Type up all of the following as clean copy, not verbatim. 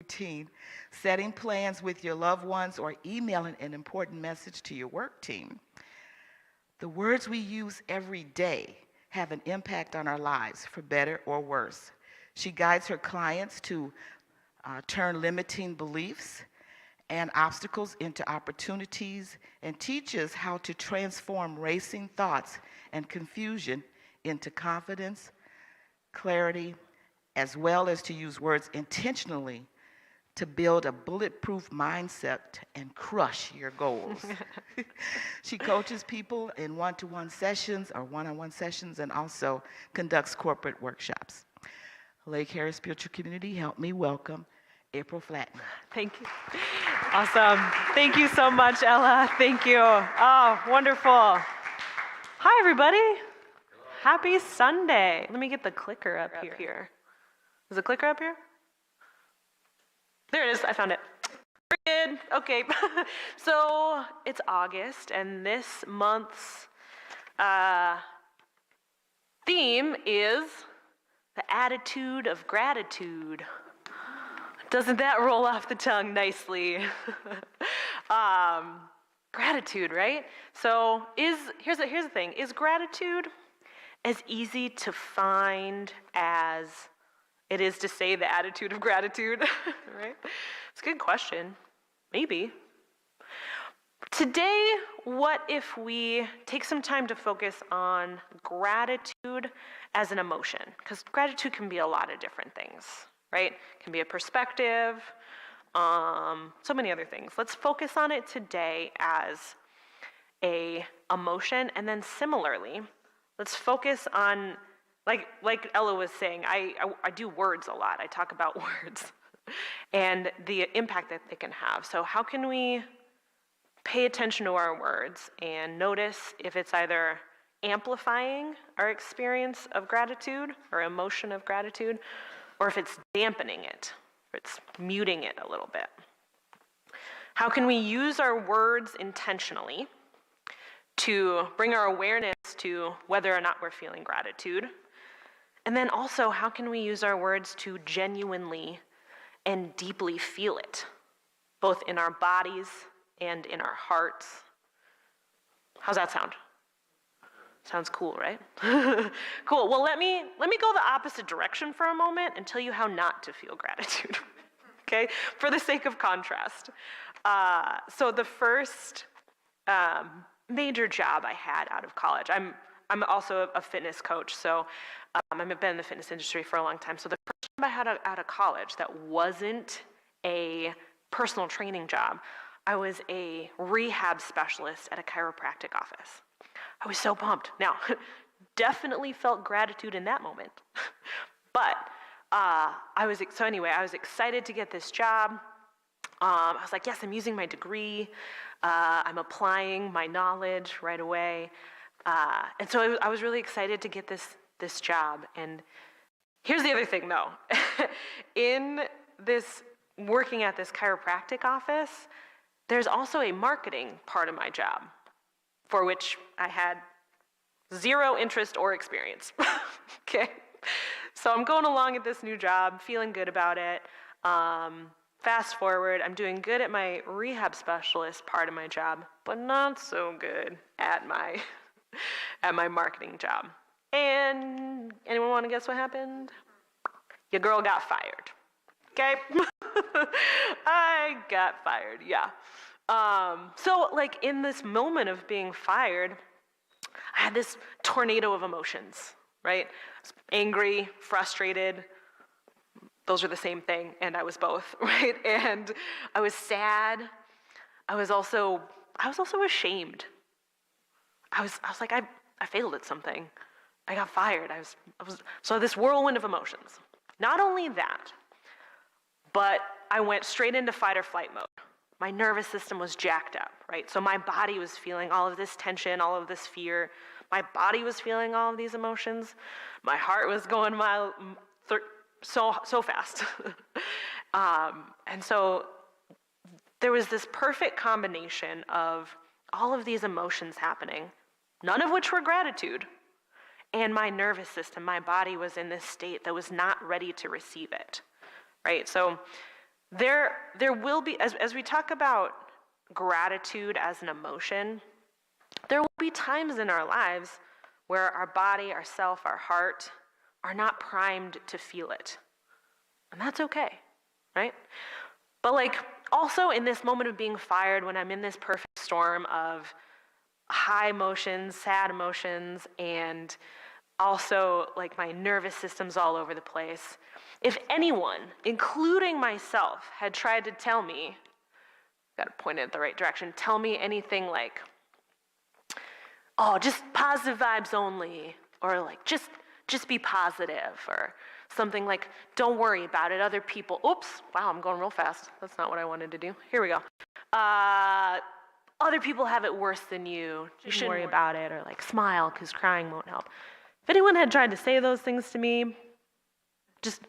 routine, setting plans with your loved ones, or emailing an important message to your work team. The words we use every day have an impact on our lives, for better or worse. She guides her clients to turn limiting beliefs and obstacles into opportunities and teaches how to transform racing thoughts and confusion into confidence, clarity, as well as to use words intentionally to build a bulletproof mindset and crush your goals. She coaches people in one-to-one sessions or one-on-one sessions and also conducts corporate workshops. Lake Harris Spiritual Community, help me welcome April Flaten. Thank you. Awesome. Thank you so much, Ella. Thank you. Oh, wonderful. Hi, everybody. Happy Sunday. Let me get the clicker up here. Is the clicker up here? There it is. I found it. Good. Okay. So it's August, and this month's theme is the attitude of gratitude. Doesn't that roll off the tongue nicely? Gratitude, right? So here's the thing. Is gratitude as easy to find as it is to say the attitude of gratitude? Right? It's a good question. Maybe. Today, what if we take some time to focus on gratitude as an emotion? Because gratitude can be a lot of different things, right? It can be a perspective, so many other things. Let's focus on it today as a emotion, and then similarly, let's focus on, like Ella was saying, I do words a lot. I talk about words and the impact that they can have. So how can we pay attention to our words and notice if it's either amplifying our experience of gratitude or emotion of gratitude, or if it's dampening it, or it's muting it a little bit. How can we use our words intentionally to bring our awareness to whether or not we're feeling gratitude? And then also, how can we use our words to genuinely and deeply feel it, both in our bodies and in our hearts? How's that sound? Sounds cool, right? Cool. Well, let me go the opposite direction for a moment and tell you how not to feel gratitude. Okay? For the sake of contrast. So the first major job I had out of college, I'm also a fitness coach, so I've been in the fitness industry for a long time. So the first job I had out of college that wasn't a personal training job, I was a rehab specialist at a chiropractic office. I was so pumped. Now, definitely felt gratitude in that moment. But I was excited to get this job. I was like, yes, I'm using my degree. I'm applying my knowledge right away. And so I was really excited to get this job. And here's the other thing, though. In this working at this chiropractic office, there's also a marketing part of my job, for which I had zero interest or experience. Okay? So I'm going along at this new job, feeling good about it. Fast forward, I'm doing good at my rehab specialist part of my job, but not so good at my marketing job. And anyone want to guess what happened? Your girl got fired. Okay? I got fired, yeah. So like in this moment of being fired, I had this tornado of emotions, right? I was angry, frustrated. Those are the same thing, and I was both, right? And I was sad. I was also ashamed. I was like, I failed at something. I got fired. So this whirlwind of emotions. Not only that, but I went straight into fight or flight mode. My nervous system was jacked up, right? So my body was feeling all of this tension, all of this fear. My body was feeling all of these emotions. My heart was going so fast. And so there was this perfect combination of all of these emotions happening, none of which were gratitude. And my nervous system, my body was in this state that was not ready to receive it, right? So There will be, as we talk about gratitude as an emotion, there will be times in our lives where our body, our self, our heart are not primed to feel it. And that's okay, right? But like also in this moment of being fired, when I'm in this perfect storm of high emotions, sad emotions, and also like my nervous system's all over the place, if anyone, including myself, had tried to tell me, gotta point it in the right direction, tell me anything like, oh, just positive vibes only, or like just be positive, or something like, don't worry about it, other people, oops, wow, I'm going real fast. That's not what I wanted to do. Here we go. Other people have it worse than you. You shouldn't worry about it, or like smile because crying won't help. If anyone had tried to say those things to me, just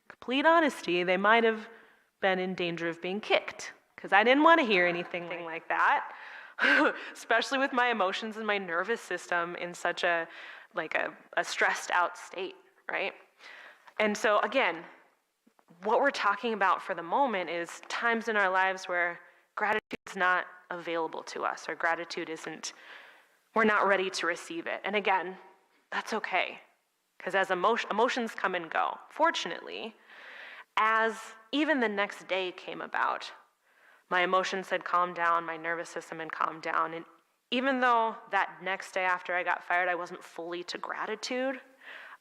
complete honesty, they might have been in danger of being kicked, because I didn't want to hear anything like that, especially with my emotions and my nervous system in such a stressed out state, right? And so again, what we're talking about for the moment is times in our lives where gratitude is not available to us, or gratitude isn't, we're not ready to receive it. And again, that's okay, because as emotions come and go, fortunately, as even the next day came about, my emotions had calmed down, my nervous system had calmed down, and even though that next day after I got fired, I wasn't fully to gratitude,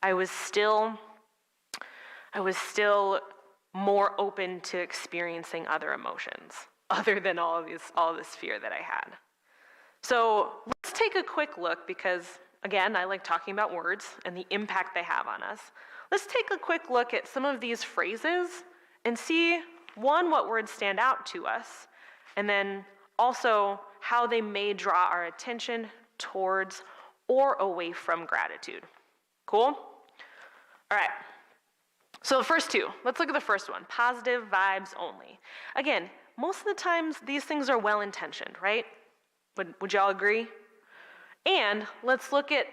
I was still more open to experiencing other emotions, other than all this fear that I had. So let's take a quick look, because again, I like talking about words and the impact they have on us. Let's take a quick look at some of these phrases and see, one, what words stand out to us, and then also how they may draw our attention towards or away from gratitude. Cool? All right. So the first two, let's look at the first one, positive vibes only. Again, most of the times these things are well-intentioned, right? Would y'all agree? And let's look at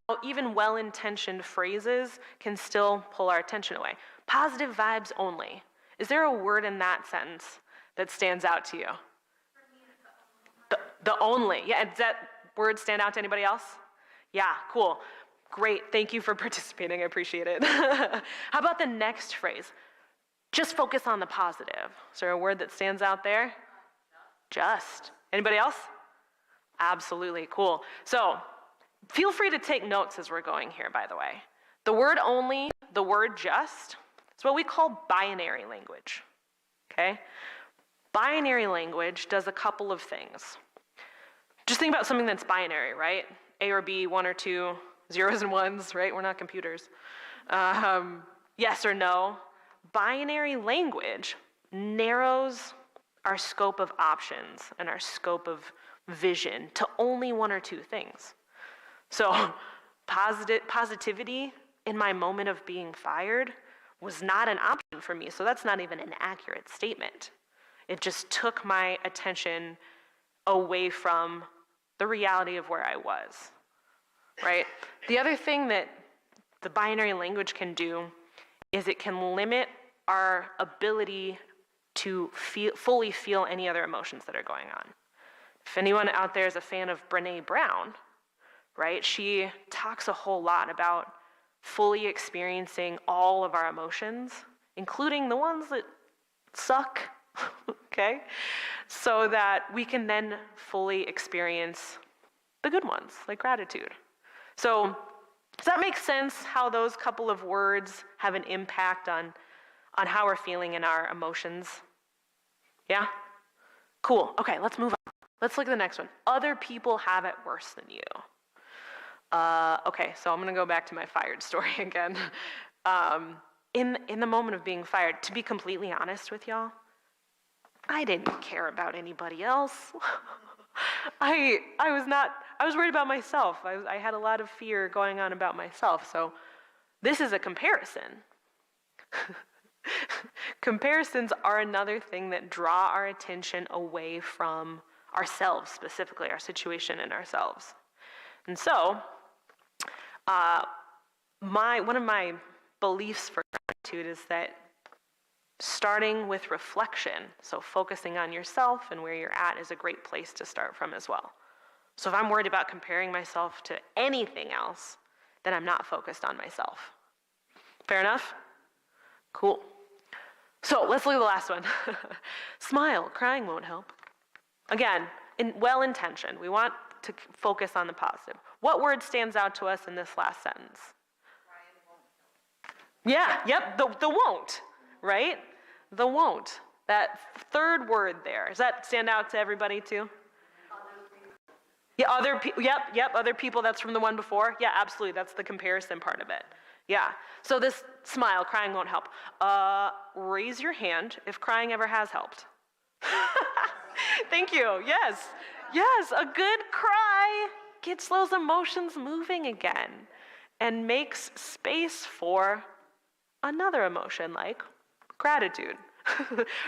how even well-intentioned phrases can still pull our attention away. Positive vibes only. Is there a word in that sentence that stands out to you? The only. Yeah, does that word stand out to anybody else? Yeah, cool. Great, thank you for participating, I appreciate it. How about the next phrase? Just focus on the positive. Is there a word that stands out there? Just. Anybody else? Absolutely, cool. So feel free to take notes as we're going here, by the way. The word only, the word just, it's what we call binary language, okay? Binary language does a couple of things. Just think about something that's binary, right? A or B, one or two, zeros and ones, right? We're not computers. Yes or no. Binary language narrows our scope of options and our scope of vision to only one or two things. So positivity in my moment of being fired was not an option for me, so that's not even an accurate statement. It just took my attention away from the reality of where I was, right? The other thing that the binary language can do is it can limit our ability to fully feel any other emotions that are going on. If anyone out there is a fan of Brené Brown, right, she talks a whole lot about fully experiencing all of our emotions, including the ones that suck, okay? So that we can then fully experience the good ones, like gratitude. So does that make sense, how those couple of words have an impact on how we're feeling in our emotions? Yeah? Cool. Okay, let's move on. Let's look at the next one. Other people have it worse than you. Okay, so I'm going to go back to my fired story again. In the moment of being fired, to be completely honest with y'all, I didn't care about anybody else. I was worried about myself. I had a lot of fear going on about myself. So this is a comparison. Comparisons are another thing that draw our attention away from ourselves, specifically our situation and ourselves. And so, one of my beliefs for gratitude is that starting with reflection, so focusing on yourself and where you're at, is a great place to start from as well. So if I'm worried about comparing myself to anything else, then I'm not focused on myself. Fair enough? Cool. So let's look at the last one. Smile, crying won't help. Again, well-intentioned. We want to focus on the positive. What word stands out to us in this last sentence? Yeah, yep, the won't, right? The won't. That third word there. Does that stand out to everybody too? Yeah, other people, yep, other people, that's from the one before. Yeah, absolutely, that's the comparison part of it. Yeah, so this smile, crying won't help. Raise your hand if crying ever has helped. Thank you, yes, a good cry gets those emotions moving again and makes space for another emotion like gratitude,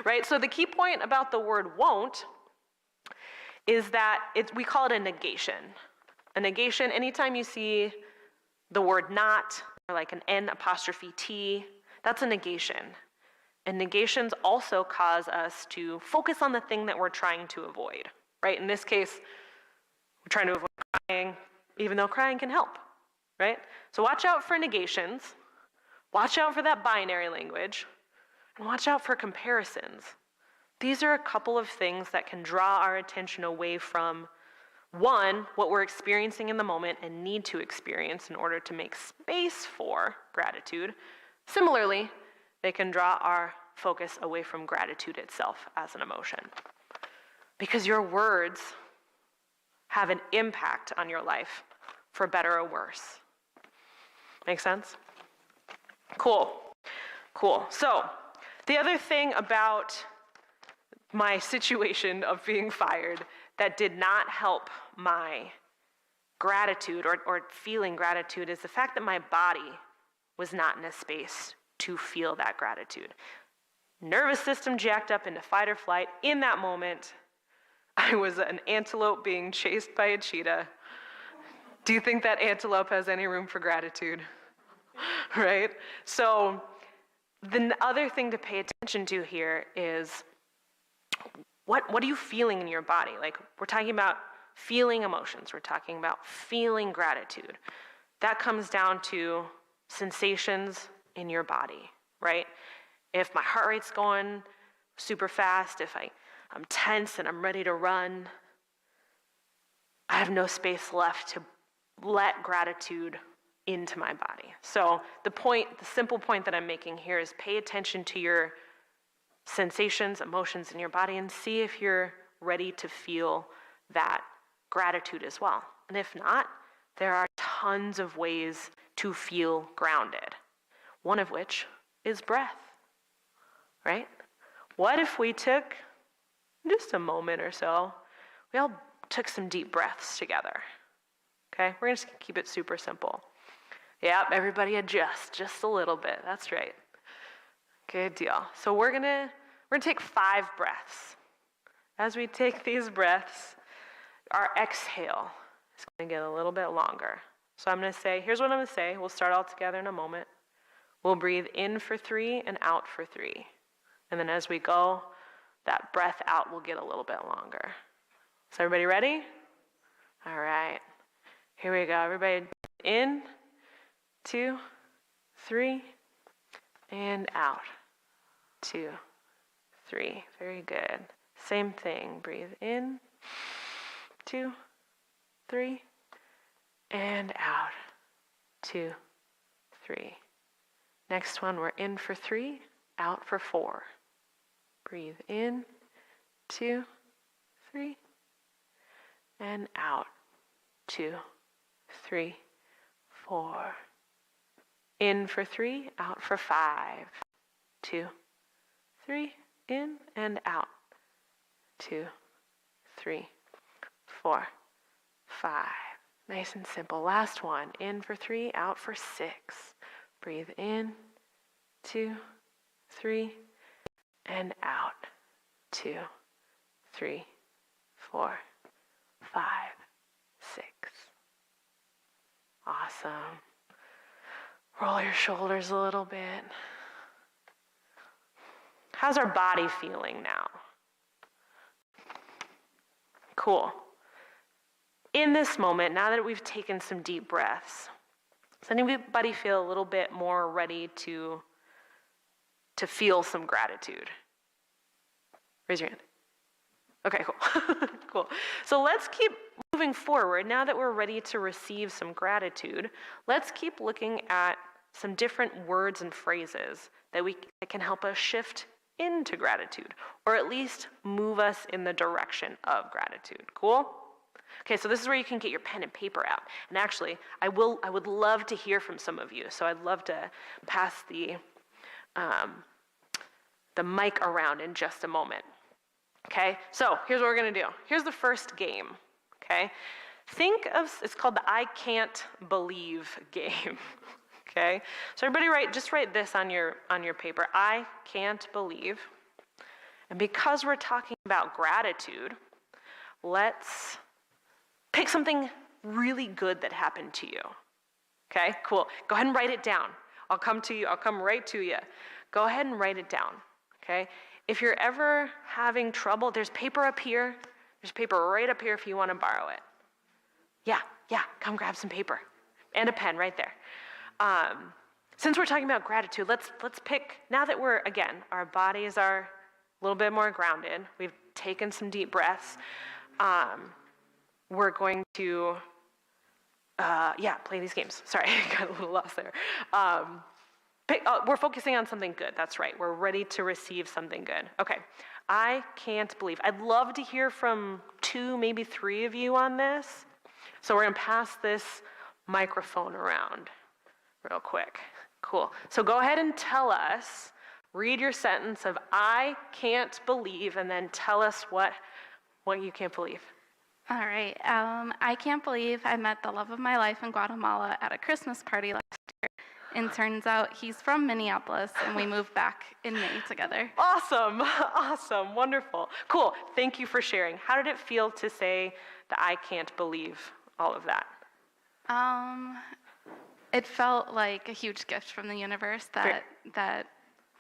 right? So the key point about the word won't is that we call it a negation. A negation, anytime you see the word not, or like an N''T, that's a negation. And negations also cause us to focus on the thing that we're trying to avoid, right? In this case, we're trying to avoid crying, even though crying can help, right? So watch out for negations, watch out for that binary language, and watch out for comparisons. These are a couple of things that can draw our attention away from, one, what we're experiencing in the moment and need to experience in order to make space for gratitude. Similarly, they can draw our focus away from gratitude itself as an emotion. Because your words have an impact on your life, for better or worse. Make sense? Cool. So, the other thing about my situation of being fired that did not help my gratitude or feeling gratitude is the fact that my body was not in a space to feel that gratitude. Nervous system jacked up into fight or flight. In that moment, I was an antelope being chased by a cheetah. Do you think that antelope has any room for gratitude? Right? So the other thing to pay attention to here is what are you feeling in your body? Like, we're talking about feeling emotions. We're talking about feeling gratitude. That comes down to sensations in your body, right? If my heart rate's going super fast, if I'm tense and I'm ready to run, I have no space left to let gratitude into my body. So the simple point that I'm making here is pay attention to your sensations, emotions in your body, and see if you're ready to feel that gratitude as well. And if not, there are tons of ways to feel grounded, one of which is breath, right? What if we took just a moment or so, we all took some deep breaths together, okay? We're just gonna keep it super simple. Yep, everybody adjust just a little bit, that's right. Good deal. So we're gonna take 5 breaths. As we take these breaths, our exhale is gonna get a little bit longer. So I'm gonna say, here's what I'm gonna say. We'll start all together in a moment. We'll breathe in for 3 and out for 3. And then as we go, that breath out will get a little bit longer. So everybody ready? All right. Here we go. Everybody in, 2, 3, and out. 2, 3. Very good. Same thing. Breathe in, 2, 3, and out. 2, 3. Next one, we're in for 3, out for 4. Breathe in, 2, 3, and out. 2, 3, 4. In for 3, out for 5. 2, 3, in and out. 2, 3, 4, 5. Nice and simple. Last one. In for 3, out for 6. Breathe in, 2, 3, and out. 2, 3, 4, 5, 6. Awesome. Roll your shoulders a little bit. How's our body feeling now? Cool. In this moment, now that we've taken some deep breaths, does anybody feel a little bit more ready to feel some gratitude? Raise your hand. Okay, cool. Cool. So let's keep moving forward. Now that we're ready to receive some gratitude, let's keep looking at some different words and phrases that can help us shift into gratitude, or at least move us in the direction of gratitude. Cool? Okay, so this is where you can get your pen and paper out. And actually, I would love to hear from some of you. So I'd love to pass the mic around in just a moment. Okay, so here's what we're gonna do. Here's the first game, okay? It's called the I can't believe game, okay? So everybody just write this on your paper. I can't believe. And because we're talking about gratitude, let's pick something really good that happened to you. Okay, cool. Go ahead and write it down. I'll come to you, I'll come right to you. Go ahead and write it down, okay? If you're ever having trouble, there's paper up here. There's paper right up here if you want to borrow it. Yeah, come grab some paper. And a pen right there. Since we're talking about gratitude, let's pick, now that our bodies are a little bit more grounded, we've taken some deep breaths, we're going to, play these games. Sorry, I got a little lost there. We're focusing on something good, that's right. We're ready to receive something good. Okay, I can't believe. I'd love to hear from 2, maybe 3 of you on this. So we're gonna pass this microphone around real quick. Cool, so go ahead and tell us, read your sentence of I can't believe, and then tell us what you can't believe. All right. I can't believe I met the love of my life in Guatemala at a Christmas party last year. And turns out he's from Minneapolis, and we moved back in May together. Awesome, wonderful. Cool, thank you for sharing. How did it feel to say that I can't believe all of that? It felt like a huge gift from the universe that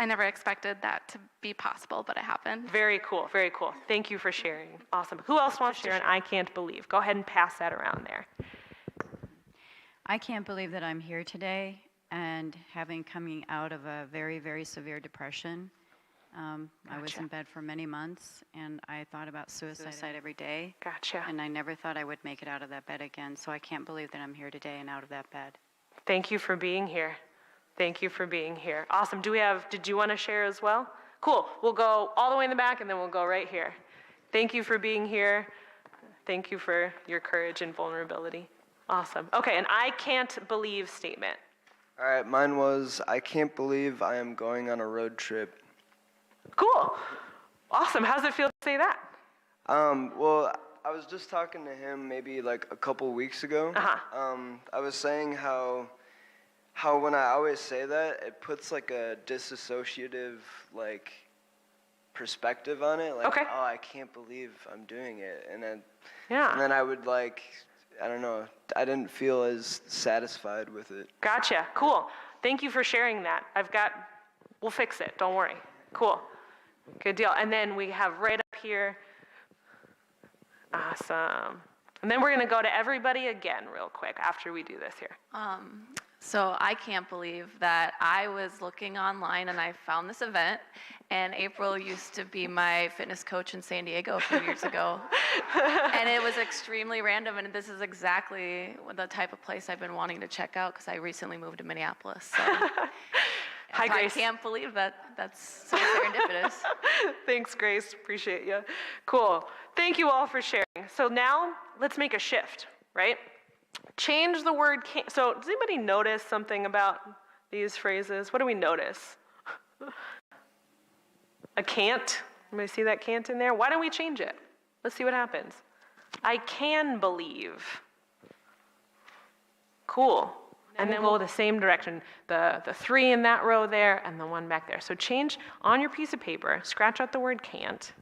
I never expected that to be possible, but it happened. Very cool, very cool. Thank you for sharing. Awesome. Who else wants to share an I can't believe? Go ahead and pass that around there. I can't believe that I'm here today and coming out of a very, very severe depression. I was in bed for many months, and I thought about suicide every day. Gotcha. And I never thought I would make it out of that bed again, so I can't believe that I'm here today and out of that bed. Thank you for being here. Thank you for being here. Awesome. Did you want to share as well? Cool. We'll go all the way in the back, and then we'll go right here. Thank you for being here. Thank you for your courage and vulnerability. Awesome. Okay, an I can't believe statement. All right, mine was, I can't believe I am going on a road trip. Cool. Awesome. How does it feel to say that? Well, I was just talking to him maybe like a couple weeks ago. I was saying how when I always say that, it puts like a disassociative like perspective on it. Like, okay. Oh, I can't believe I'm doing it. And then I would like, I don't know, I didn't feel as satisfied with it. Gotcha. Cool. Thank you for sharing that. We'll fix it. Don't worry. Cool. Good deal. And then we have right up here. Awesome. And then we're going to go to everybody again real quick after we do this here. So I can't believe that I was looking online and I found this event, and April used to be my fitness coach in San Diego a few years ago. And it was extremely random, and this is exactly the type of place I've been wanting to check out because I recently moved to Minneapolis. So. Hi, Grace. I can't believe that's so serendipitous. Thanks, Grace. Appreciate you. Cool. Thank you all for sharing. So now let's make a shift, right? Change the word can't. So does anybody notice something about these phrases? What do we notice? A can't. Anybody see that can't in there? Why don't we change it? Let's see what happens. I can believe. Cool. And then we'll go the same direction. The 3 in that row there and the 1 back there. So change on your piece of paper, scratch out the word can't,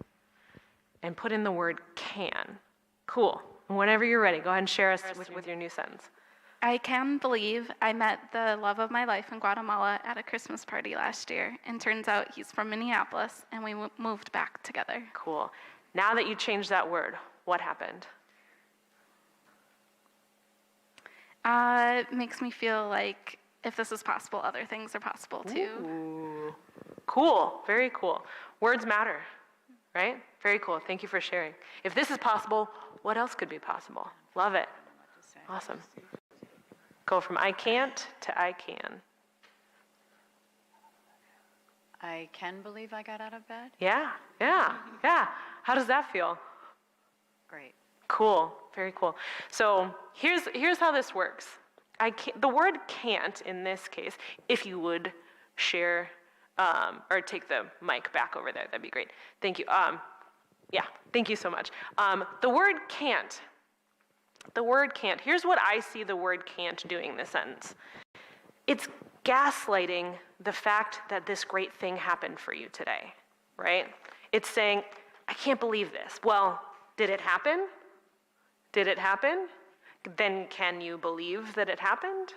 and put in the word can. Cool. And whenever you're ready, go ahead and share us with your new sentence. I can believe I met the love of my life in Guatemala at a Christmas party last year, and turns out he's from Minneapolis, and we moved back together. Cool. Now that you changed that word, what happened? It makes me feel like if this is possible, other things are possible too. Ooh. Cool. Very cool. Words matter, right? Very cool. Thank you for sharing. If this is possible, what else could be possible? Love it. Awesome. Go from I can't to I can. I can believe I got out of bed. Yeah. How does that feel? Great. Cool. Very cool. So here's how this works. The word can't in this case, if you would share or take the mic back over there, that'd be great. Thank you. Thank you so much. The word can't. Here's what I see the word can't doing in this sentence. It's gaslighting the fact that this great thing happened for you today, right? It's saying, I can't believe this. Well, did it happen? Did it happen? Then can you believe that it happened?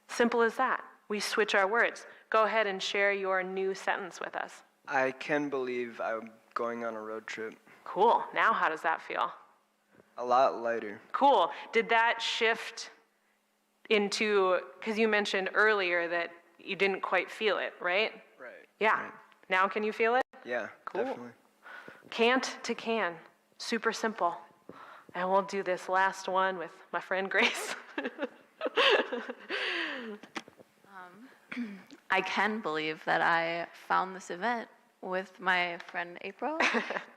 Simple as that. We switch our words. Go ahead and share your new sentence with us. I can believe I'm going on a road trip. Cool. Now how does that feel? A lot lighter. Cool. Did that shift into, because you mentioned earlier that you didn't quite feel it, right? Right. Yeah. Right. Now can you feel it? Yeah, Cool. definitely. Can't to can. Super simple. And we'll do this last one with my friend Grace. I can believe that I found this event with my friend April.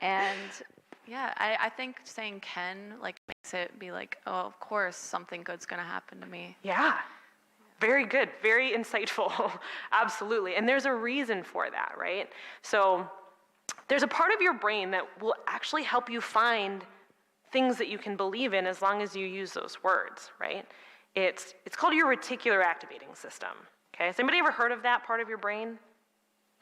And yeah, I think saying can makes it be like, oh, of course something good's gonna happen to me. Yeah. Very good. Very insightful. Absolutely. And there's a reason for that, right? So there's a part of your brain that will actually help you find things that you can believe in as long as you use those words, right? It's called your reticular activating system. Okay, has anybody ever heard of that part of your brain?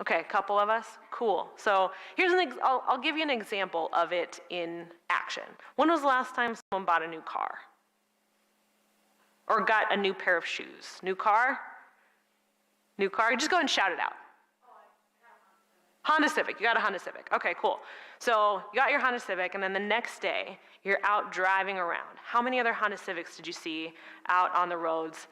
Okay, a couple of us? Cool. So here's I'll give you an example of it in action. When was the last time someone bought a new car? Or got a new pair of shoes? New car? New car? Just go and shout it out. Honda Civic. You got a Honda Civic. Okay, cool. So you got your Honda Civic, and then the next day, you're out driving around. How many other Honda Civics did you see out on the roads?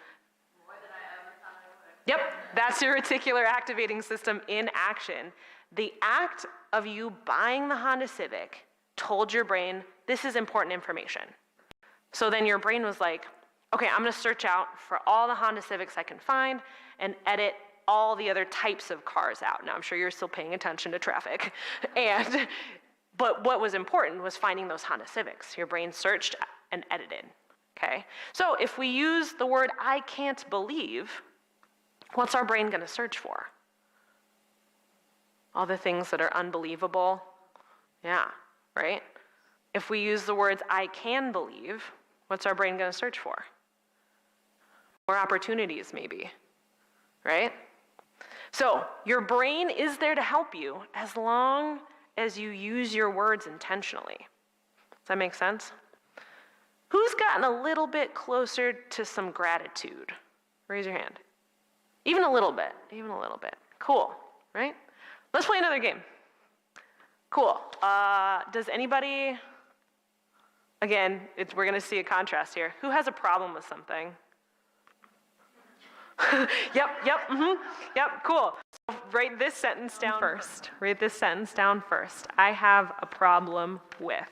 More than I ever thought I would. Yep, that's your reticular activating system in action. The act of you buying the Honda Civic told your brain, this is important information. So then your brain was like, okay, I'm gonna search out for all the Honda Civics I can find and edit all the other types of cars out. Now, I'm sure you're still paying attention to traffic. But what was important was finding those Honda Civics. Your brain searched and edited, okay? So if we use the word I can't believe, what's our brain gonna search for? All the things that are unbelievable? Yeah, right? If we use the words I can believe, what's our brain gonna search for? More opportunities, maybe, right? So your brain is there to help you as long as you use your words intentionally. Does that make sense? Who's gotten a little bit closer to some gratitude? Raise your hand. Even a little bit, even a little bit. Cool, right? Let's play another game. Cool. Does anybody, again, we're gonna see a contrast here. Who has a problem with something? Yep, cool. So write this sentence down first. Write this sentence down first. I have a problem with.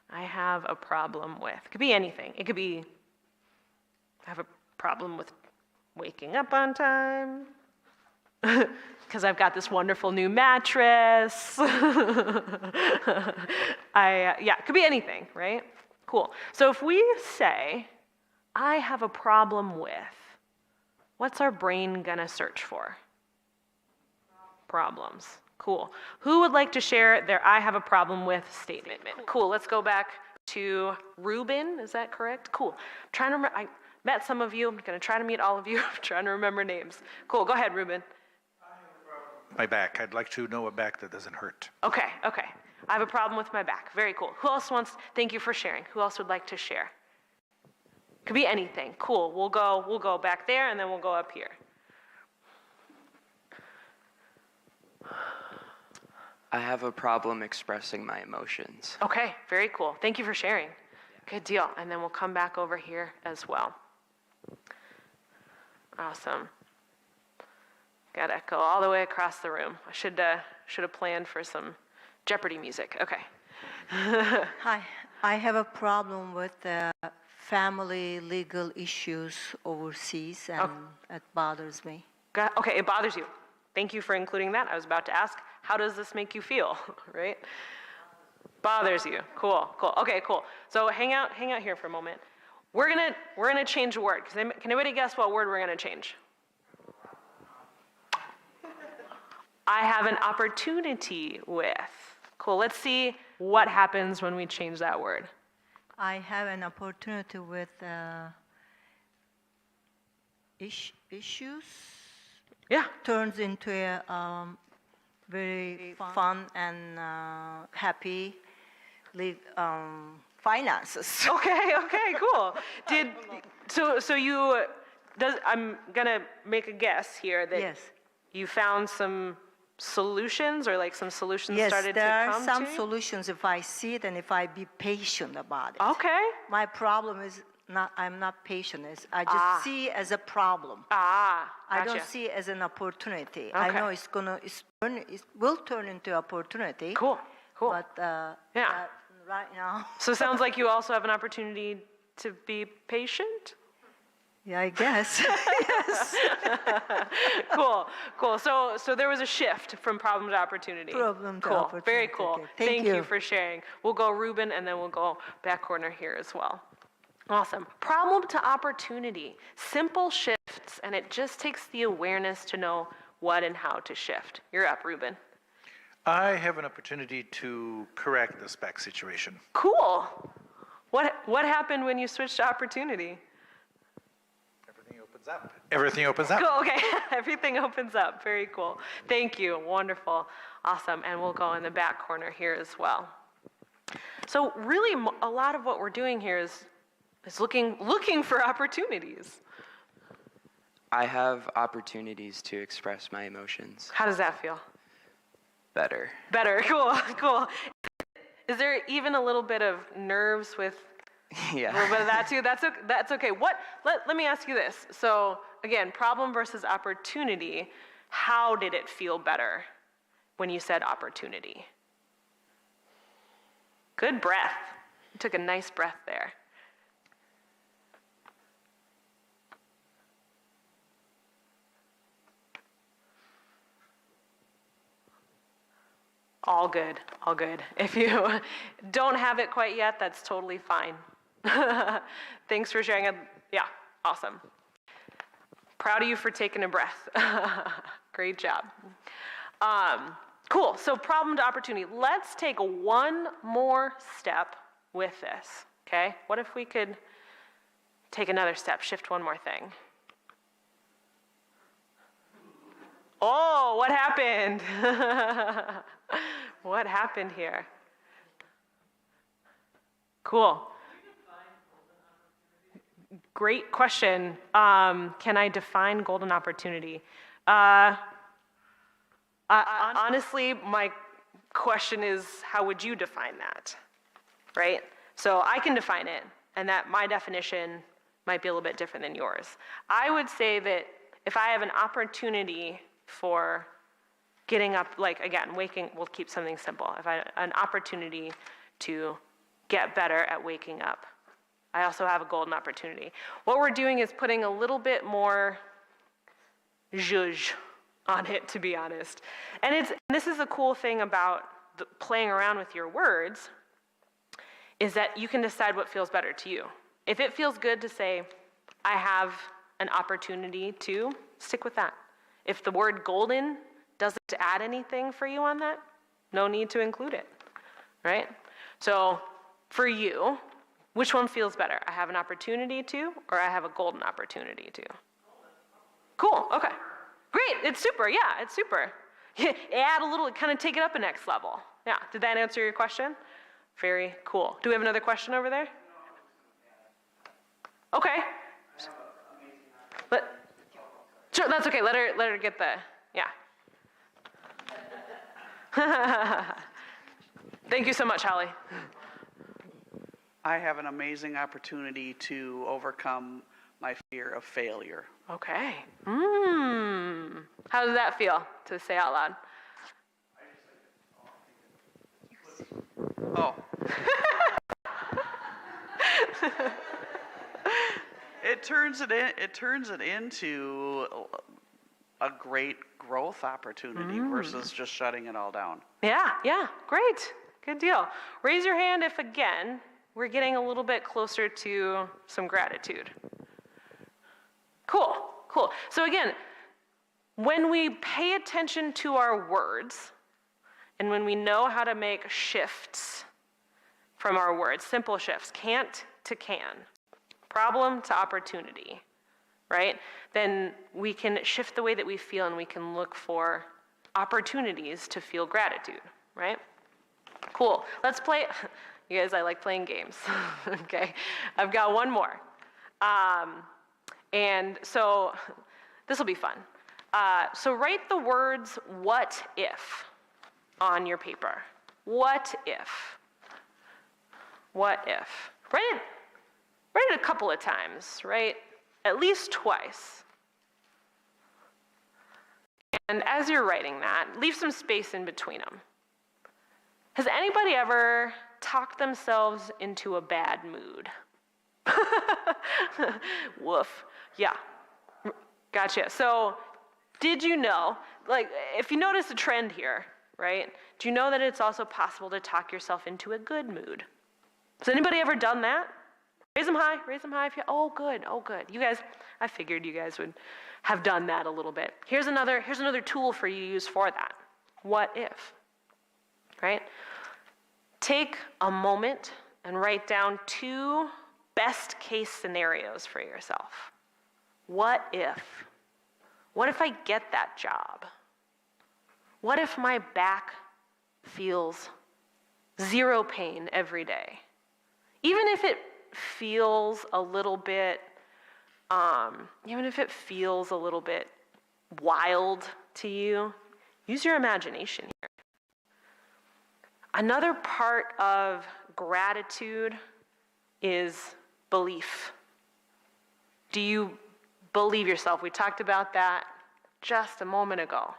I have a problem with. It could be anything. It could be, I have a problem with waking up on time because I've got this wonderful new mattress. It could be anything, right? Cool. So if we say, I have a problem with, what's our brain gonna search for? Problems. Cool. Who would like to share their I have a problem with statement? Cool. Let's go back to Ruben. Is that correct? Cool. I'm trying to remember. I met some of you. I'm gonna try to meet all of you. I'm trying to remember names. Cool. Go ahead, Ruben. My back. I'd like to know a back that doesn't hurt. Okay. I have a problem with my back. Very cool. Who else wants? Thank you for sharing. Who else would like to share? Could be anything. Cool. We'll go back there and then we'll go up here. I have a problem expressing my emotions. Okay, very cool. Thank you for sharing. Good deal. And then we'll come back over here as well. Awesome. Got to echo all the way across the room. I should have planned for some Jeopardy music. Okay. Hi, I have a problem with family legal issues overseas, and it bothers me. Okay, it bothers you. Thank you for including that. I was about to ask, how does this make you feel, right? Bothers you. Cool. Okay, cool. So hang out here for a moment. We're gonna change a word. Can anybody guess what word we're gonna change? I have an opportunity with. Cool. Let's see what happens when we change that word. I have an opportunity with issues. Yeah. Turns into a very fun and happy finances. Okay, cool. I'm gonna make a guess here that Yes. you found some solutions, or like some solutions Yes, started to there are come some to you? solutions if I see it and if I be patient about it. Okay. My problem is I'm not patient. I just see it as a problem. I I don't see it as an opportunity. I Okay. know it will turn into opportunity. Cool. But Yeah. right now, So it sounds like you also have an opportunity to be patient? yeah, I guess. Cool. So there was a shift from problem to opportunity. Problem to Cool. opportunity. Very cool. Okay. Thank you you for sharing. We'll go Ruben, and then we'll go back corner here as well. Awesome. Problem to opportunity. Simple shifts, and it just takes the awareness to know what and how to shift. You're up, Ruben. I have an opportunity to correct the spec situation. Cool. What happened when you switched to opportunity? Everything opens up. Cool, okay. Everything opens up. Very cool. Thank you. Wonderful. Awesome. And we'll go in the back corner here as well. So really, a lot of what we're doing here is looking for opportunities. I have opportunities to express my emotions How does that feel? better. Better. Cool. Is there even a little bit of nerves with a little Yeah. bit of that too? That's okay. Let me ask you this. So again, problem versus opportunity. How did it feel better when you said opportunity? Good breath. You took a nice breath there. All good. If you don't have it quite yet, that's totally fine. Thanks for sharing. Yeah, awesome. Proud of you for taking a breath. Great job. Cool, so problem to opportunity. Let's take one more step with this, okay? What if we could take another step, shift one more thing? Oh, what happened? What happened here? Cool. Great question. Can I define golden opportunity? Honestly, my question is, how would you define that, right? So I can define it, and that my definition might be a little bit different than yours. I would say that if I have an opportunity for getting up, like again, we'll keep something simple. If I have an opportunity to get better at waking up, I also have a golden opportunity. What we're doing is putting a little bit more zhuzh on it, to be honest. And this is the cool thing about playing around with your words, is that you can decide what feels better to you. If it feels good to say, I have an opportunity to, stick with that. If the word golden doesn't add anything for you on that, no need to include it, right? So for you, which one feels better? I have an opportunity to, or I have a golden opportunity to? Cool, okay. Great, it's super, yeah, it's super. Add a little, kind of take it up a next level. Yeah, did that answer your question? Very cool. Do we have another question over there? Okay. Sure, that's okay. Let her get the, yeah. Thank you so much, Holly. I have an amazing opportunity to overcome my fear of failure. Okay. How does that feel to say out loud? Oh. It turns it into a great growth opportunity versus just shutting it all down. Yeah, great. Good deal. Raise your hand if, again, we're getting a little bit closer to some gratitude. Cool. So again, when we pay attention to our words, and when we know how to make shifts from our words, simple shifts, can't to can, problem to opportunity, right? Then we can shift the way that we feel and we can look for opportunities to feel gratitude, right? Cool. Let's play. You guys, I like playing games. Okay. I've got one more. And so this will be fun. So write the words "what if" on your paper. What if? What if? Write it a couple of times, right? At least twice. And as you're writing that, leave some space in between them. Has anybody ever talked themselves into a bad mood? Woof. Yeah. Gotcha. So, did you know, like, if you notice a trend here, right? Do you know that it's also possible to talk yourself into a good mood? Has anybody ever done that? Raise them high if you, oh good. You guys, I figured you guys would have done that a little bit. Here's another tool for you to use for that. What if, right? Take a moment and write down 2 best case scenarios for yourself. What if? What if I get that job? What if my back feels 0 pain every day? Even if it feels a little bit, wild to you, use your imagination here. Another part of gratitude is belief. Do you believe yourself? We talked about that just a moment ago.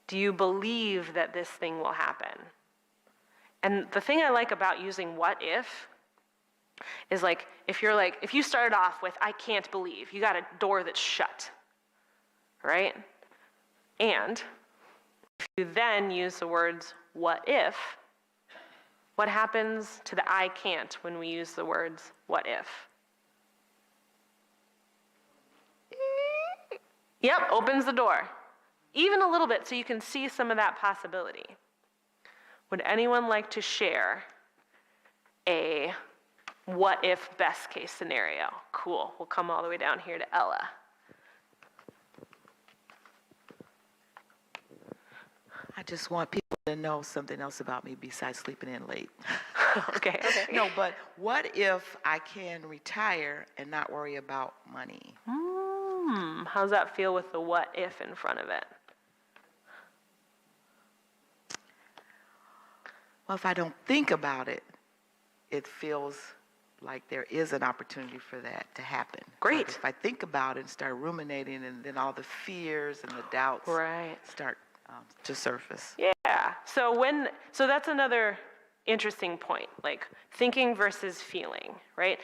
Do you believe that this thing will happen? And the thing I like about using what if is if you started off with, I can't believe, you got a door that's shut, right? And if you then use the words, what if, what happens to the I can't when we use the words, what if? Yep, opens the door. Even a little bit so you can see some of that possibility. Would anyone like to share a what if best case scenario? Cool, we'll come all the way down here to Ella. I just want people to know something else about me besides sleeping in late. Okay. No, but what if I can retire and not worry about money? How's that feel with the what if in front of it? Well, if I don't think about it, it feels like there is an opportunity for that to happen. Great. But if I think about it and start ruminating, and then all the fears and the doubts start to surface. Yeah. So that's another interesting point, like thinking versus feeling, right?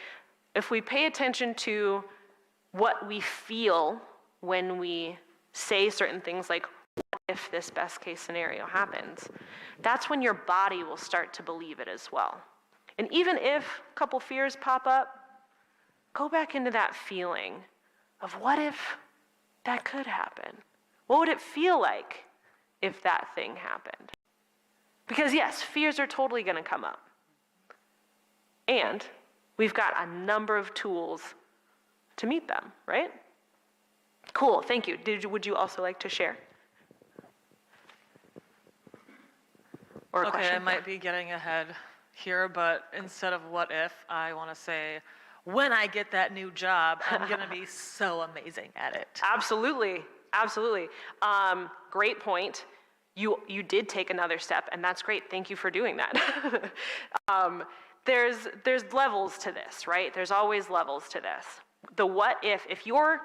If we pay attention to what we feel when we say certain things like, what if this best case scenario happens? That's when your body will start to believe it as well. And even if a couple fears pop up, go back into that feeling of what if that could happen? What would it feel like if that thing happened? Because yes, fears are totally going to come up. And we've got a number of tools to meet them, right? Cool, thank you. Would you also like to share? Okay, I might be getting ahead here, but instead of what if, I want to say, when I get that new job, I'm going to be so amazing at it. Absolutely, absolutely. Great point. You did take another step, and that's great. Thank you for doing that. There's levels to this, right? There's always levels to this. The what if you're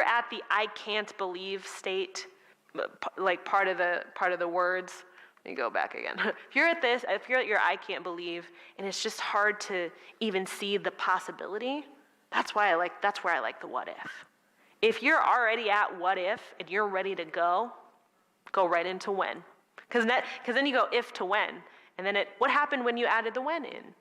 at the I can't believe state, like part of the words. Let me go back again. If you're at your I can't believe, and it's just hard to even see the possibility, that's where I like the what if. If you're already at what if and you're ready to go right into when. Because then you go if to when, and then what happened when you added the when in?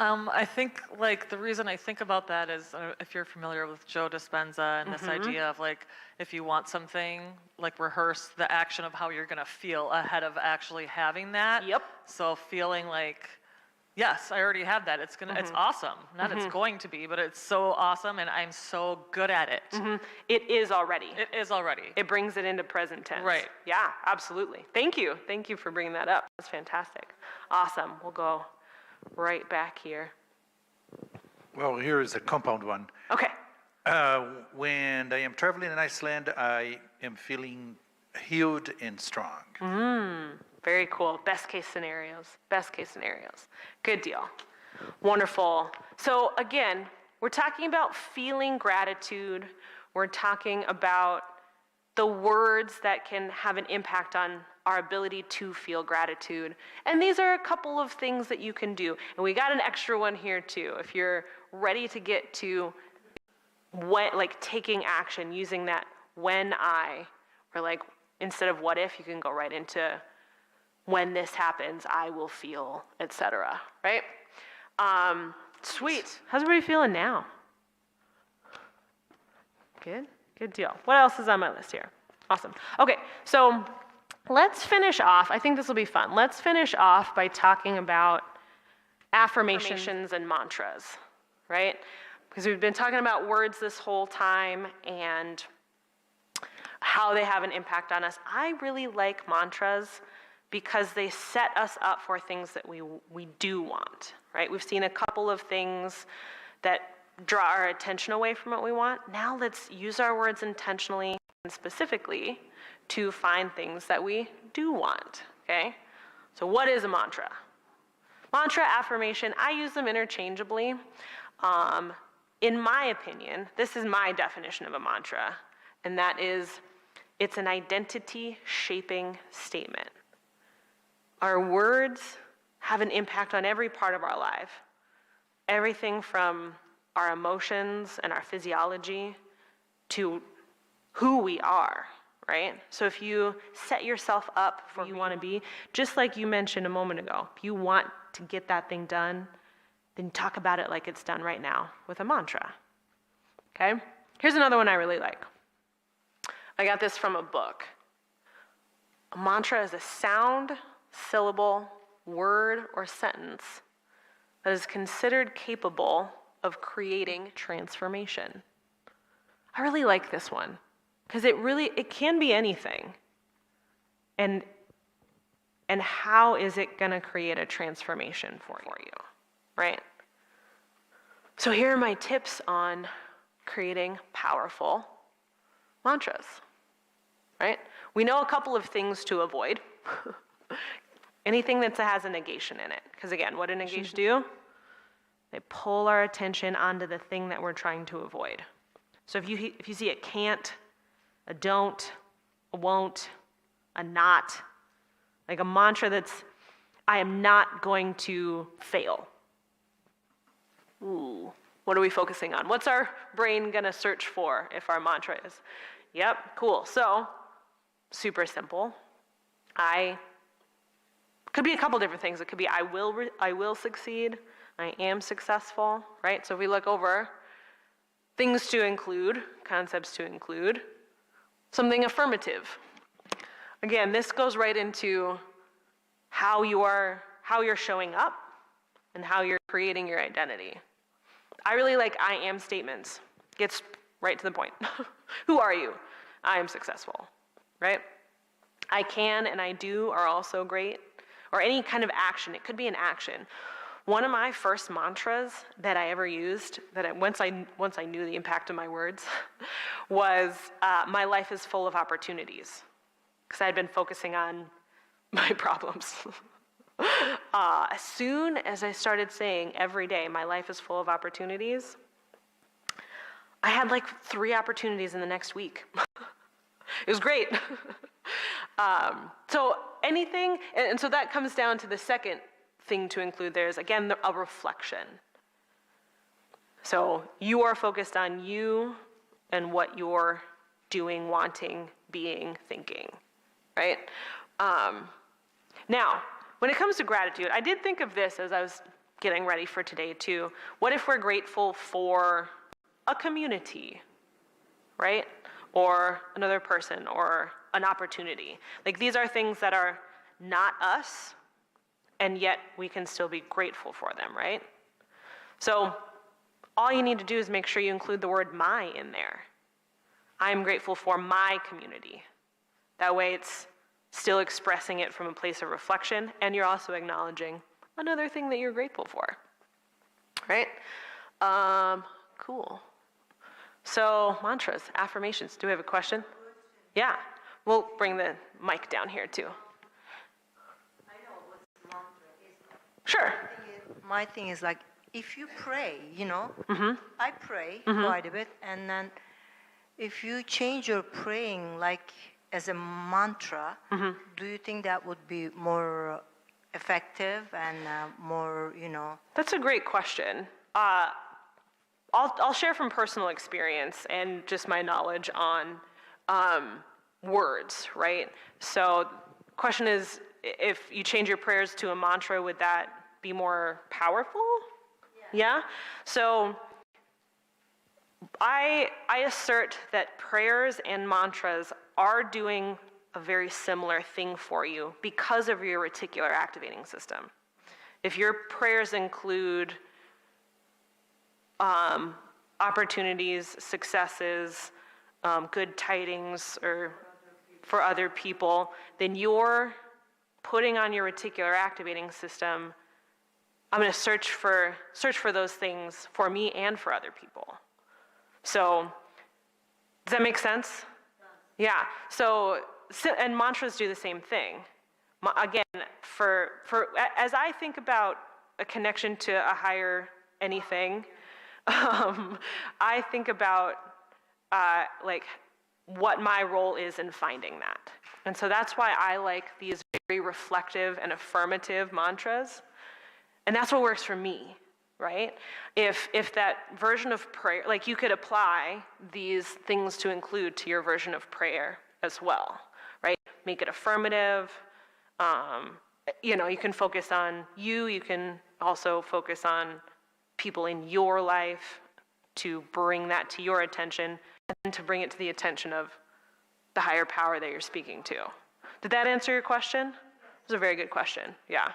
I think like the reason I think about that is if you're familiar with Joe Dispenza and this idea of like if you want something, like rehearse the action of how you're gonna feel ahead of actually having that. Yep. So feeling like, yes, I already have that. It's awesome. Not it's going to be, but it's so awesome and I'm so good at it. It is already. It is already. It brings it into present tense. Right. Yeah, absolutely. Thank you. Thank you for bringing that up. That's fantastic. Awesome. We'll go right back here. Well, here is a compound one. Okay. When I am traveling in Iceland, I am feeling healed and strong. Very cool. Best case scenarios. Best case scenarios. Good deal. Wonderful. So again, we're talking about feeling gratitude. We're talking about the words that can have an impact on our ability to feel gratitude. And these are a couple of things that you can do. And we got an extra one here too. If you're ready to get to taking action, using that when I, or like instead of what if, you can go right into when this happens, I will feel, etc. Right? Sweet. How's everybody feeling now? Good? Good deal. What else is on my list here? Awesome. Okay, so let's finish off. I think this will be fun. Let's finish off by talking about affirmations and mantras, right? Because we've been talking about words this whole time and how they have an impact on us. I really like mantras because they set us up for things that we do want, right? We've seen a couple of things that draw our attention away from what we want. Now let's use our words intentionally and specifically to find things that we do want, okay? So what is a mantra? Mantra, affirmation, I use them interchangeably. In my opinion, this is my definition of a mantra, and that is, it's an identity-shaping statement. Our words have an impact on every part of our life. Everything from our emotions and our physiology to who we are, right? So if you set yourself up for who you want to be, just like you mentioned a moment ago, if you want to get that thing done, then talk about it like it's done right now with a mantra, okay? Here's another one I really like. I got this from a book. A mantra is a sound, syllable, word, or sentence that is considered capable of creating transformation. I really like this one because it can be anything. And how is it going to create a transformation for you, right? So here are my tips on creating powerful mantras, right? We know a couple of things to avoid. Anything that has a negation in it. Because again, what do negations do? They pull our attention onto the thing that we're trying to avoid. So if you see a can't, a don't, a won't, a not, like a mantra that's, I am not going to fail. Ooh, what are we focusing on? What's our brain gonna search for if our mantra is? Yep, cool. So, super simple. Could be a couple different things. It could be I will succeed. I am successful, right? So if we look over things to include, concepts to include, something affirmative. Again, this goes right into how you're showing up and how you're creating your identity. I really like I am statements. Gets right to the point. Who are you? I am successful, right? I can and I do are also great. or any kind of action. It could be an action. One of my first mantras that I ever used, once I knew the impact of my words, was my life is full of opportunities, because I had been focusing on my problems. As soon as I started saying every day, my life is full of opportunities, I had like 3 opportunities in the next week. It was great. So anything, and so that comes down to the second thing to include there is, again, a reflection. So you are focused on you and what you're doing, wanting, being, thinking, right? Now, when it comes to gratitude, I did think of this as I was getting ready for today too. What if we're grateful for a community, right? Or another person, or an opportunity. Like, these are things that are not us, and yet we can still be grateful for them, right? So all you need to do is make sure you include the word my in there. I'm grateful for my community. That way it's still expressing it from a place of reflection, and you're also acknowledging another thing that you're grateful for, right? Cool. So mantras, affirmations. Do we have a question? Yeah. We'll bring the mic down here too. I know what mantra is. Sure. My thing is like, if you pray, I pray Mm-hmm. quite a bit, and then if you change your praying like as a mantra, Mm-hmm. do you think that would be more effective and more, That's a great question. I'll share from personal experience and just my knowledge on words, right? So question is, if you change your prayers to a mantra, would that be more powerful? Yeah? So I assert that prayers and mantras are doing a very similar thing for you because of your reticular activating system. If your prayers include opportunities, successes, good tidings, or for other people, then you're putting on your reticular activating system, I'm going to search for those things for me and for other people. So, does that make sense? Yeah. So, and mantras do the same thing. Again, as I think about a connection to a higher anything, I think about like what my role is in finding that. And so that's why I like these very reflective and affirmative mantras. And that's what works for me, right? If that version of prayer, like, you could apply these things to include to your version of prayer as well, right? Make it affirmative. You can focus on you can also focus on people in your life to bring that to your attention and to bring it to the attention of the higher power that you're speaking to. Did that answer your question? It was a very good question, yeah.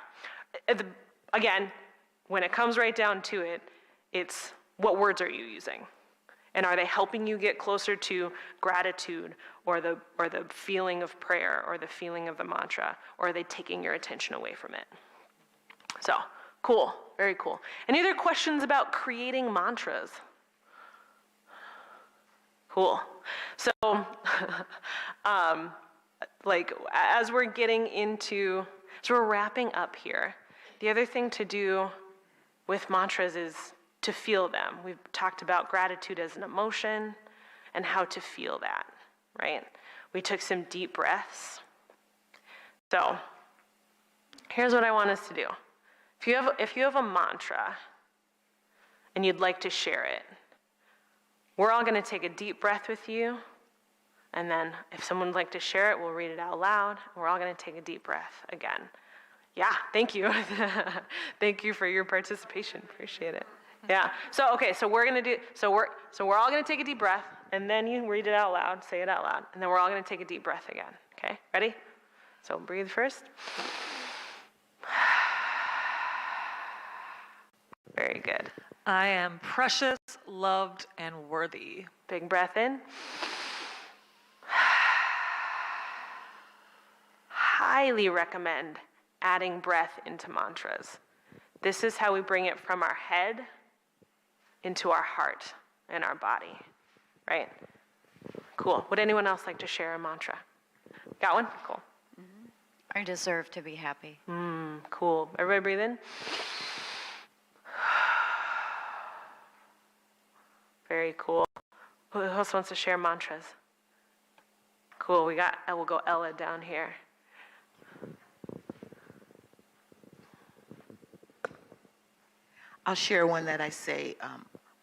Again, when it comes right down to it, it's what words are you using? And are they helping you get closer to gratitude or the feeling of prayer or the feeling of the mantra, or are they taking your attention away from it? So, cool, very cool. Any other questions about creating mantras? Cool. So, as we're getting into, so we're wrapping up here. The other thing to do with mantras is to feel them. We've talked about gratitude as an emotion and how to feel that, right? We took some deep breaths. So, here's what I want us to do. If you have a mantra and you'd like to share it, we're all going to take a deep breath with you, and then if someone would like to share it, we'll read it out loud. We're all going to take a deep breath again. Yeah, thank you. Thank you for your participation. Appreciate it. Yeah. So we're going to do. So we're all going to take a deep breath, and then you read it out loud. Say it out loud, and then we're all going to take a deep breath again. Okay. Ready? So breathe first. Very good. I am precious, loved, and worthy. Big breath in. Highly recommend adding breath into mantras. This is how we bring it from our head into our heart and our body, right? Cool. Would anyone else like to share a mantra? Got one? Cool. I deserve to be happy. Cool. Everybody breathe in. Very cool. Who else wants to share mantras? Cool. We'll go Ella down here. I'll share one that I say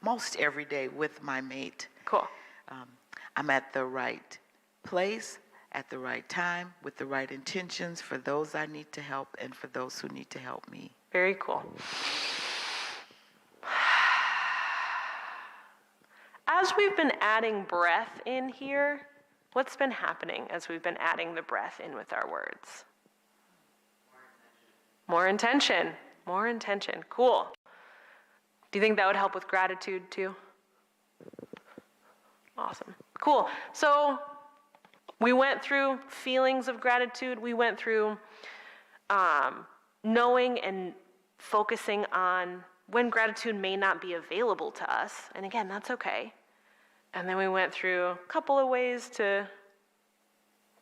most every day with my mate. Cool. I'm at the right place, at the right time, with the right intentions for those I need to help and for those who need to help me. Very cool. As we've been adding breath in here, what's been happening as we've been adding the breath in with our words? More intention. More intention. Cool. Do you think that would help with gratitude too? Awesome. Cool. So we went through feelings of gratitude. We went through knowing and focusing on when gratitude may not be available to us. And again, that's okay. And then we went through a couple of ways to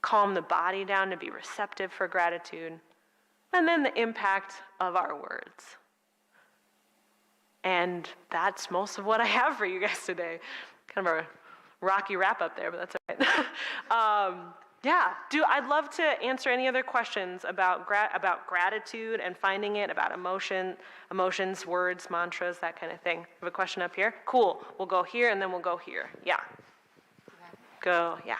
calm the body down, to be receptive for gratitude. And then the impact of our words. And that's most of what I have for you guys today. Kind of a rocky wrap up there, but that's all right. I'd love to answer any other questions about gratitude and finding it, about emotions, words, mantras, that kind of thing. Have a question up here? Cool. We'll go here and then we'll go here. Yeah. Go, yeah.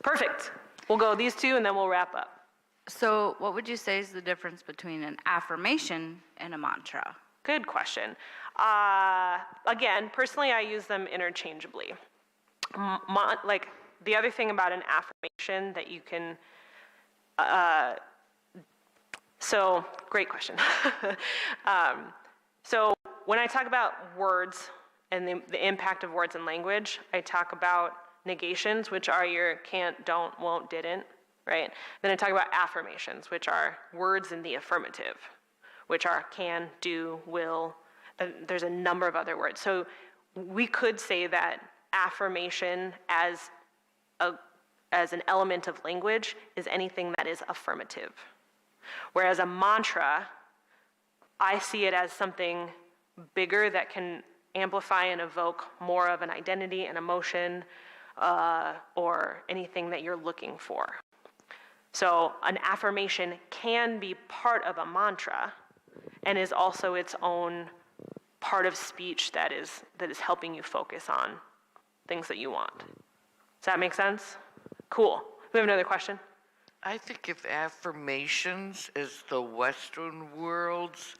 Perfect. We'll go these two and then we'll wrap up. So what would you say is the difference between an affirmation and a mantra? Good question. Again, personally, I use them interchangeably. The other thing about an affirmation that you can, great question. So when I talk about words and the impact of words and language, I talk about negations, which are your can't, don't, won't, didn't, right? Then I talk about affirmations, which are words in the affirmative, which are can, do, will. There's a number of other words. So we could say that affirmation as an element of language is anything that is affirmative. Whereas a mantra, I see it as something bigger that can amplify and evoke more of an identity, an emotion, or anything that you're looking for. So an affirmation can be part of a mantra and is also its own part of speech that is helping you focus on things that you want. Does that make sense? Cool. We have another question? I think if affirmations is the Western world's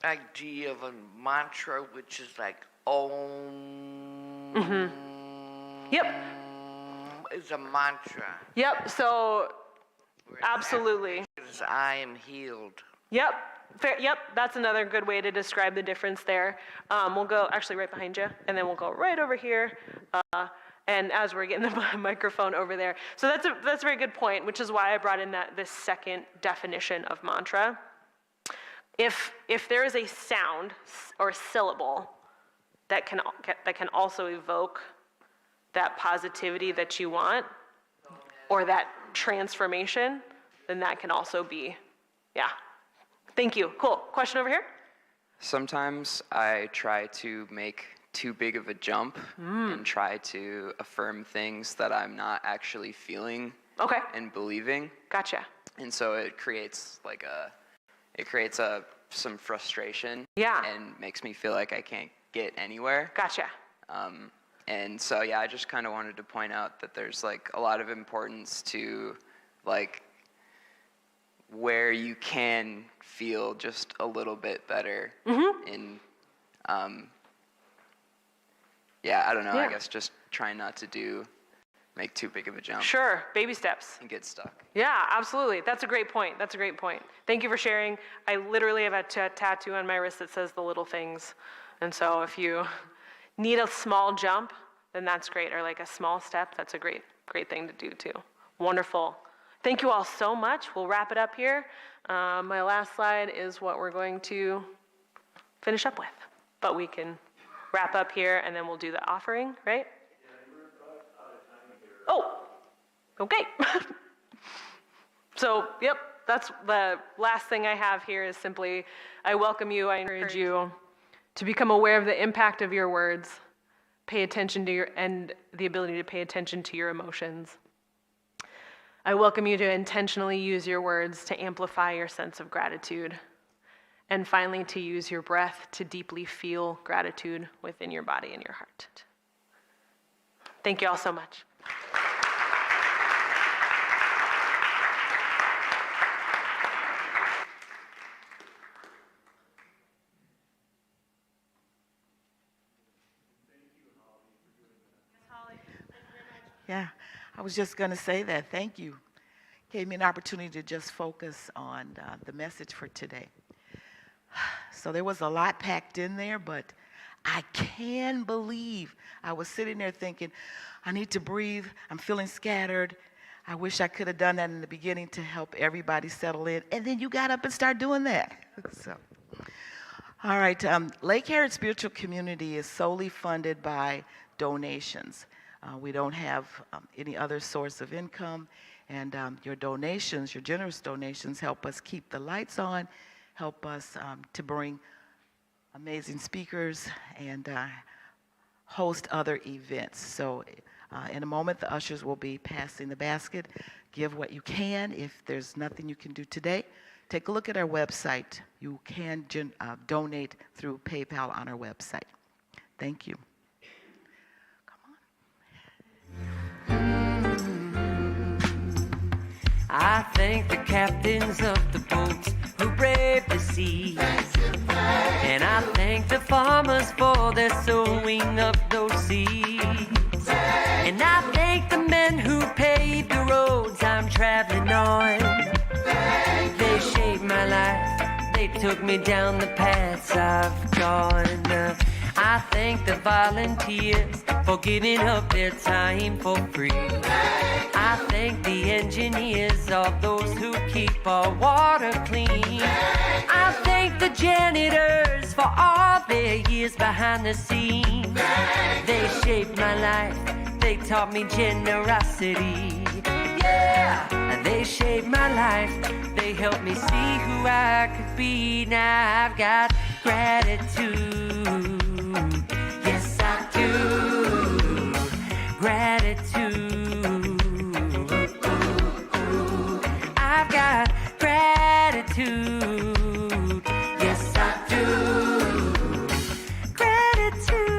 idea of a mantra, which is like Om. Mm-hmm. Yep. Is a mantra. Yep. So absolutely. Is I am healed. Yep. Fair, yep, that's another good way to describe the difference there. We'll go actually right behind you, and then we'll go right over here. And as we're getting the microphone over there. So that's a very good point, which is why I brought in this second definition of mantra. If there is a sound or syllable that can also evoke that positivity that you want, or that transformation, then that can also be, yeah. Thank you. Cool. Question over here? Sometimes I try to make too big of a jump and try to affirm things that I'm not actually feeling and believing. Gotcha. And so it creates some frustration. Yeah. And makes me feel like I can't get anywhere. Gotcha. And so I just kind of wanted to point out that there's like a lot of importance to like where you can feel just a little bit better in, I don't know, I guess just trying not to make too big of a jump. Sure, baby steps. And get stuck. Yeah, absolutely. That's a great point. Thank you for sharing. I literally have a tattoo on my wrist that says the little things. And so if you need a small jump, then that's great. Or like a small step, that's a great thing to do too. Wonderful. Thank you all so much. We'll wrap it up here. My last slide is what we're going to finish up with. But we can wrap up here and then we'll do the offering, right? Oh, okay. So, yep, that's the last thing I have here is simply, I welcome you, I encourage you to become aware of the impact of your words, pay attention to and the ability to pay attention to your emotions. I welcome you to intentionally use your words to amplify your sense of gratitude. And finally, to use your breath to deeply feel gratitude within your body and your heart. Thank you all so much. Yeah, I was just going to say that. Thank you. Gave me an opportunity to just focus on the message for today. So there was a lot packed in there, but I can believe I was sitting there thinking, I need to breathe. I'm feeling scattered. I wish I could have done that in the beginning to help everybody settle in. And then you got up and started doing that. So, all right. Lake Harriet Spiritual Community is solely funded by donations. We don't have any other source of income. And your donations, your generous donations, help us keep the lights on, help us to bring amazing speakers and host other events. So in a moment, the ushers will be passing the basket. Give what you can. If there's nothing you can do today, take a look at our website. You can donate through PayPal on our website. Thank you. I thank the captains of the boats who braved the sea. And I thank the farmers for their sowing of those seeds. And I thank the men who paved the roads I'm traveling on. They shaped my life, they took me down the paths I've gone. I thank the volunteers for giving up their time for free. I thank the engineers, all those who keep our water clean. I thank the janitors for all their years behind the scenes. They shaped my life, they taught me generosity. Yeah, they shaped my life, they helped me see who I could be. Now I've got gratitude. Yes, I do. Gratitude. I've got gratitude. Yes, I do. Gratitude.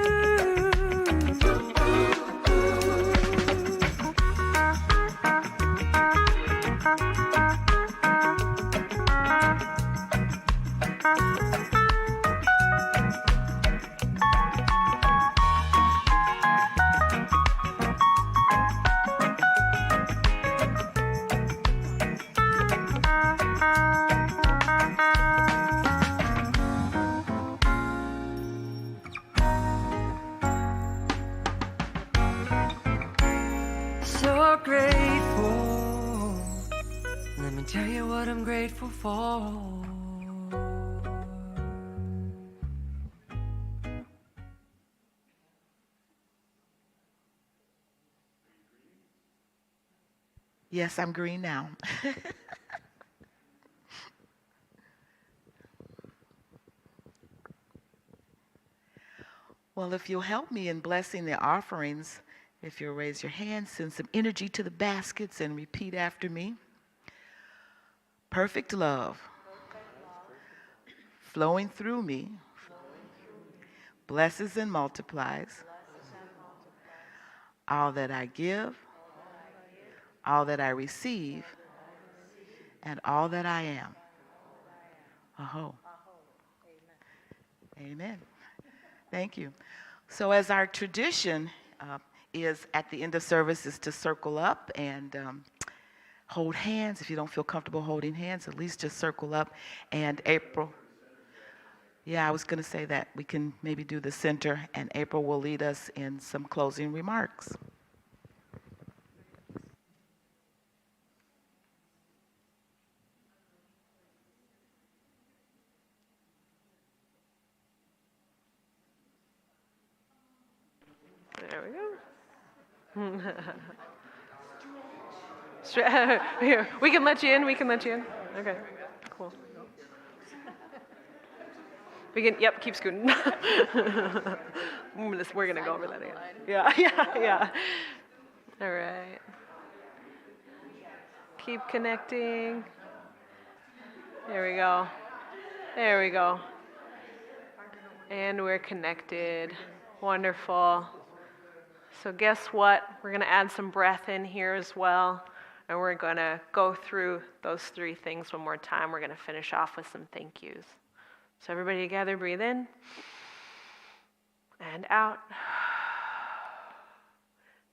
So grateful. Let me tell you what I'm grateful for. Yes, I'm green now. Well, if you'll help me in blessing the offerings, if you'll raise your hand, send some energy to the baskets and repeat after me. Perfect love flowing through me blesses and multiplies all that I give, all that I receive, and all that I am. Aho. Amen. Thank you. So as our tradition is at the end of service is to circle up and hold hands. If you don't feel comfortable holding hands, at least just circle up. And April, yeah, I was going to say that. We can maybe do the center, and April will lead us in some closing remarks. Here, we can let you in. We can let you in. Okay, cool. We can. Yep, keep scooting. We're gonna go over that again. Yeah, yeah. All right. Keep connecting. There we go. There we go. And we're connected. Wonderful. So guess what? We're going to add some breath in here as well. And we're going to go through those 3 things one more time. We're going to finish off with some thank yous. So everybody together, breathe in and out.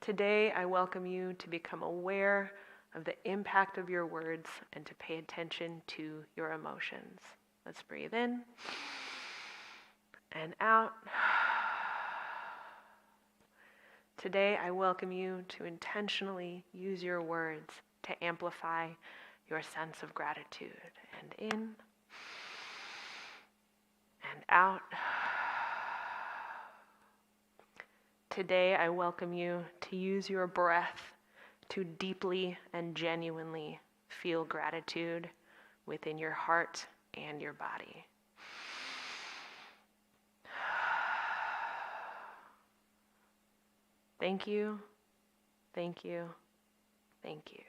Today, I welcome you to become aware of the impact of your words and to pay attention to your emotions. Let's breathe in and out. Today, I welcome you to intentionally use your words to amplify your sense of gratitude. And in and out. Today, I welcome you to use your breath to deeply and genuinely feel gratitude within your heart and your body. Thank you, thank you, thank you.